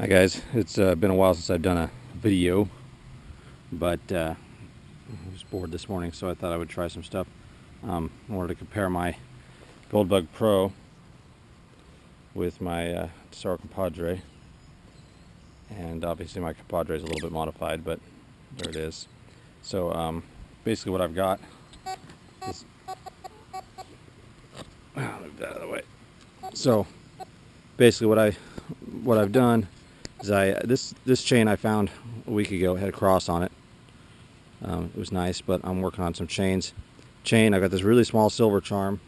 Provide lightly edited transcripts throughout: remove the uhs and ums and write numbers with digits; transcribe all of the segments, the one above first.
Hi guys, it's been a while since I've done a video, but I was bored this morning, so I thought I would try some stuff. I wanted to compare my Goldbug Pro with my Tesoro Compadre, and obviously my Compadre is a little bit modified, but there it is. So basically what I've got is, move that out of the way. So basically what I've done is this chain I found a week ago. It had a cross on it. It was nice, but I'm working on some chains. I got this really small silver charm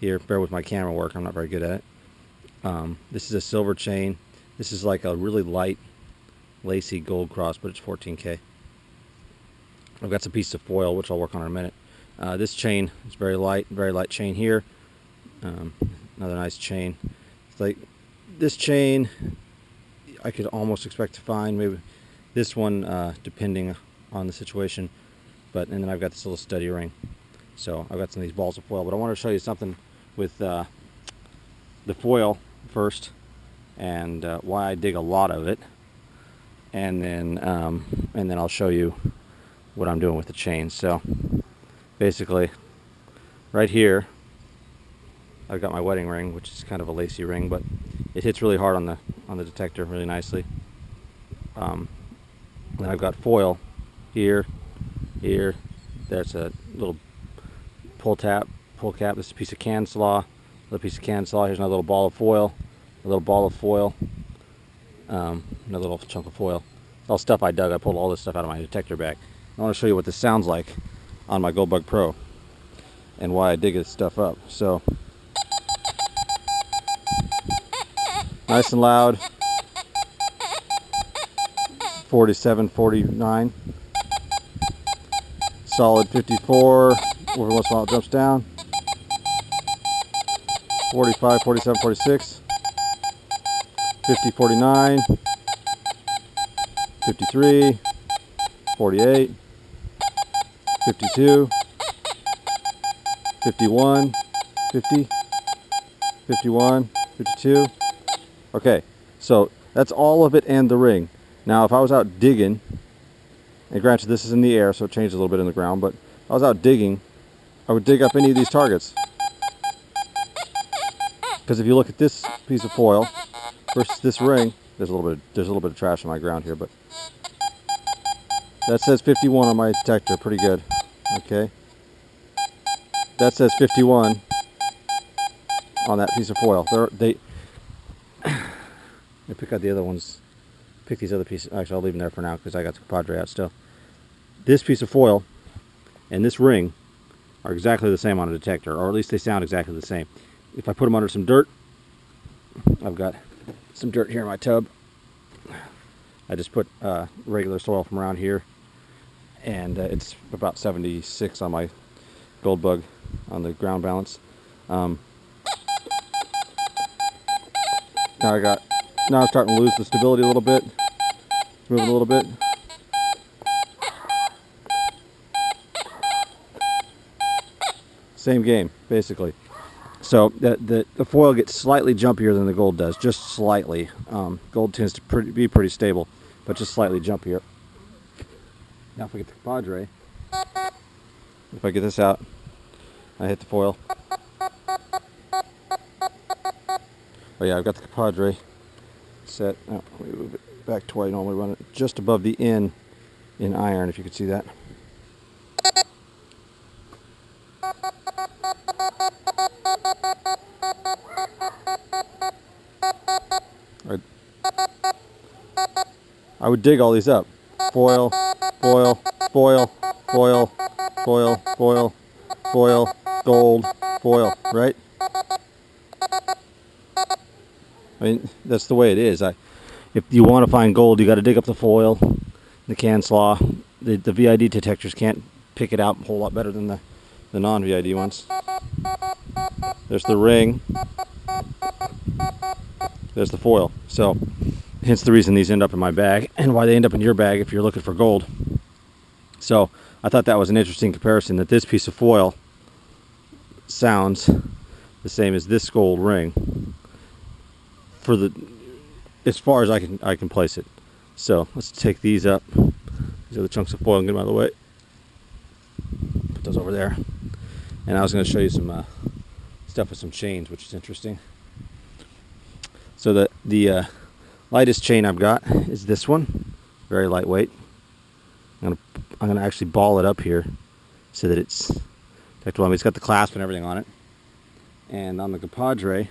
here. Bear with my camera work, I'm not very good at it. This is a silver chain. This is like a really light lacy gold cross, but it's 14K. I've got some pieces of foil which I'll work on in a minute. This chain is very light chain here. Another nice chain. It's like this chain I could almost expect to find maybe this one, depending on the situation, and then I've got this little steady ring. So I've got some of these balls of foil, but I want to show you something with the foil first, and why I dig a lot of it, and then I'll show you what I'm doing with the chain. So basically right here I've got my wedding ring, which is kind of a lacy ring, but it hits really hard on the detector really nicely. Then I've got foil here. There's a little pull cap. This is a piece of can slaw. Another piece of can slaw. Here's another little ball of foil. Another little chunk of foil. It's all stuff I dug. I pulled all this stuff out of my detector bag. I want to show you what this sounds like on my Goldbug Pro and why I dig this stuff up. So nice and loud. 47, 49. Solid 54. Every once in a while it jumps down. 45, 47, 46. 50, 49. 53. 48. 52. 51. 50. 51. 52. Okay, so that's all of it and the ring. Now if I was out digging, and granted this is in the air so it changed a little bit in the ground, but if I was out digging, I would dig up any of these targets. Because if you look at this piece of foil versus this ring, there's a little bit of trash on my ground here, but that says 51 on my detector, pretty good. Okay, that says 51 on that piece of foil. I pick out the other ones. Pick these other pieces. Actually, I'll leave them there for now because I got the compadre out still. This piece of foil and this ring are exactly the same on a detector, or at least they sound exactly the same. If I put them under some dirt, I've got some dirt here in my tub. I just put regular soil from around here, and it's about 76 on my Goldbug on the ground balance. Now I'm starting to lose the stability a little bit. It's moving a little bit. Same game, basically. So the foil gets slightly jumpier than the gold does, just slightly. Gold tends to be pretty stable, but just slightly jumpier. Now if we get the compadre, if I get this out, I hit the foil. Oh yeah, I've got the compadre set. Oh, let me move it back to where I normally run it, just above the N in iron, if you could see that. I would dig all these up. Foil, foil, foil, foil, foil, foil, foil, gold, foil, right? I mean, that's the way it is. If you want to find gold, you got to dig up the foil, the can slaw. The VID detectors can't pick it out a whole lot better than the non-VID ones. There's the ring. There's the foil. So, hence the reason these end up in my bag, and why they end up in your bag if you're looking for gold. So, I thought that was an interesting comparison, that this piece of foil sounds the same as this gold ring. as far as I can place it. So let's take these up. These are the chunks of foil and get them out of the way. Put those over there. And I was going to show you some stuff with some chains, which is interesting. So the lightest chain I've got is this one, very lightweight. I'm gonna actually ball it up here so that it's detectable. It's got the clasp and everything on it. And on the compadre,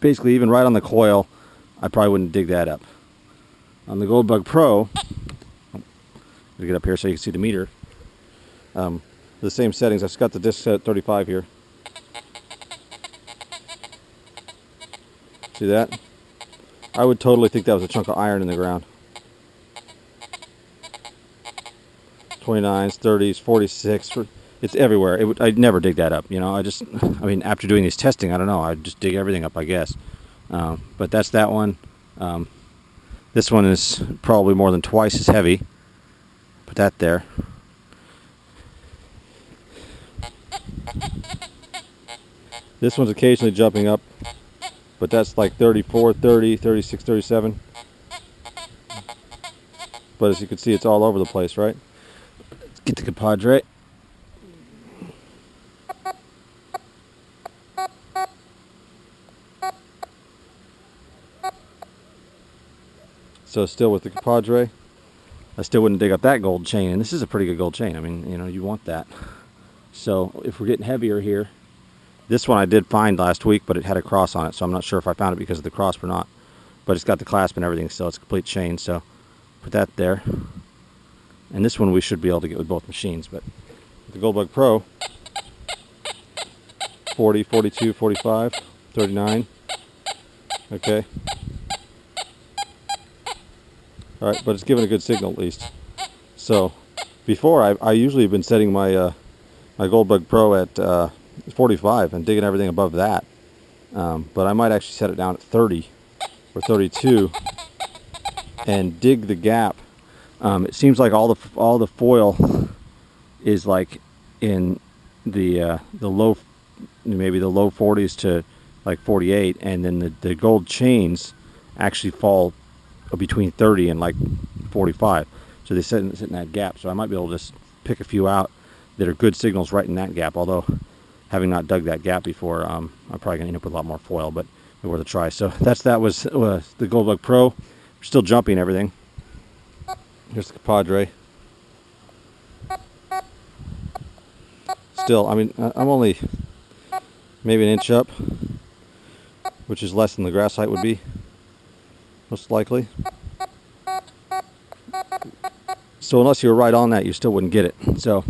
basically even right on the coil, I probably wouldn't dig that up. On the Goldbug Pro, I'm gonna get up here so you can see the meter. The same settings. I've got the disc set at 35 here. See that? I would totally think that was a chunk of iron in the ground. 29s, 30s, 46. It's everywhere. I'd never dig that up. You know, I mean, after doing this testing, I don't know. I'd just dig everything up, I guess. But that's that one. This one is probably more than twice as heavy. Put that there. This one's occasionally jumping up, but that's like 34, 30, 36, 37. But as you can see, it's all over the place, right? Let's get the compadre. So still with the compadre, I still wouldn't dig up that gold chain, and this is a pretty good gold chain. I mean, you know, you want that. So if we're getting heavier here, this one I did find last week, but it had a cross on it, so I'm not sure if I found it because of the cross or not. But it's got the clasp and everything, so it's a complete chain. So put that there. And this one we should be able to get with both machines. But the Goldbug Pro, 40, 42, 45, 39. Okay. All right, but it's giving a good signal at least. So before I usually have been setting my my Goldbug Pro at 45 and digging everything above that, but I might actually set it down at 30 or 32 and dig the gap. It seems like all the foil is like in the low, maybe the low 40s to like 48, and then the gold chains actually fall between 30 and like 45. So they sit in that gap. So I might be able to just pick a few out that are good signals right in that gap. Although, having not dug that gap before, I'm probably going to end up with a lot more foil, but it's worth a try. So that was the Goldbug Pro. We're still jumping everything. Here's the compadre. Still, I mean, I'm only maybe an inch up, which is less than the grass height would be, most likely. So unless you were right on that, you still wouldn't get it. So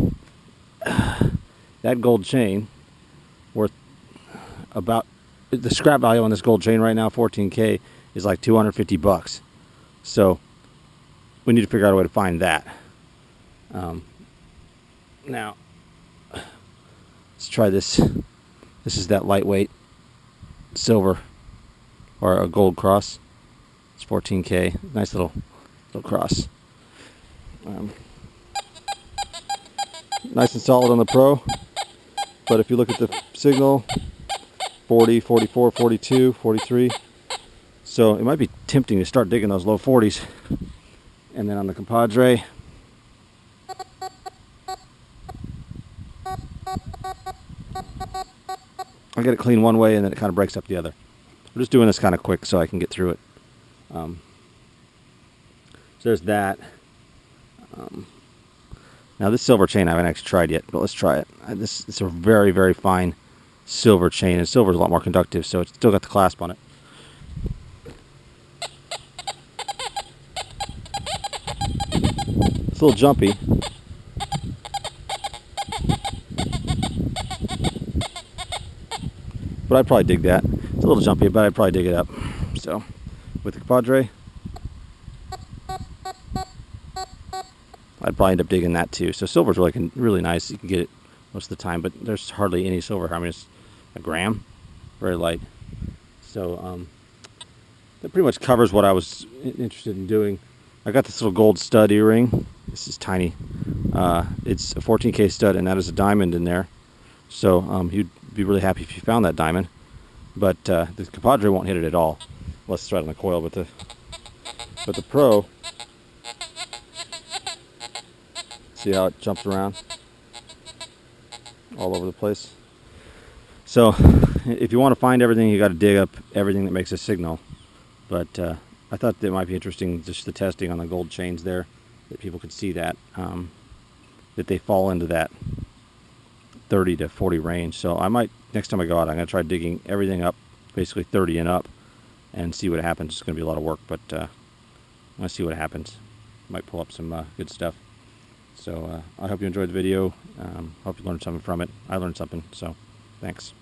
that gold chain, worth about, the scrap value on this gold chain right now, 14K, is like 250 bucks. So we need to figure out a way to find that. Now let's try this. This is that lightweight silver or a gold cross. It's 14K. Nice little cross. Nice and solid on the Pro, but if you look at the signal, 40, 44, 42, 43. So it might be tempting to start digging those low 40s. And then on the compadre, I get it clean one way and then it kind of breaks up the other. I'm just doing this kind of quick so I can get through it. So there's that. Now this silver chain I haven't actually tried yet, but let's try it. It's a very, very fine silver chain, and silver is a lot more conductive, so it's still got the clasp on it. It's a little jumpy. But I'd probably dig that. It's a little jumpy, but I'd probably dig it up. So, with the compadre, I'd probably end up digging that too. So silver's really nice. You can get it most of the time, but there's hardly any silver. I mean, it's a gram, very light. So that pretty much covers what I was interested in doing. I got this little gold stud earring. This is tiny. It's a 14K stud, and that is a diamond in there. So you'd be really happy if you found that diamond. But the compadre won't hit it at all. Let's thread on the coil, but the pro, see how it jumps around all over the place. So if you want to find everything, you got to dig up everything that makes a signal. But I thought that might be interesting, just the testing on the gold chains there, that people could see that that they fall into that 30 to 40 range. So I might, next time I go out, I'm going to try digging everything up, basically 30 and up, and see what happens. It's going to be a lot of work, but I'm going to see what happens. Might pull up some good stuff. So I hope you enjoyed the video. Hope you learned something from it. I learned something, so thanks.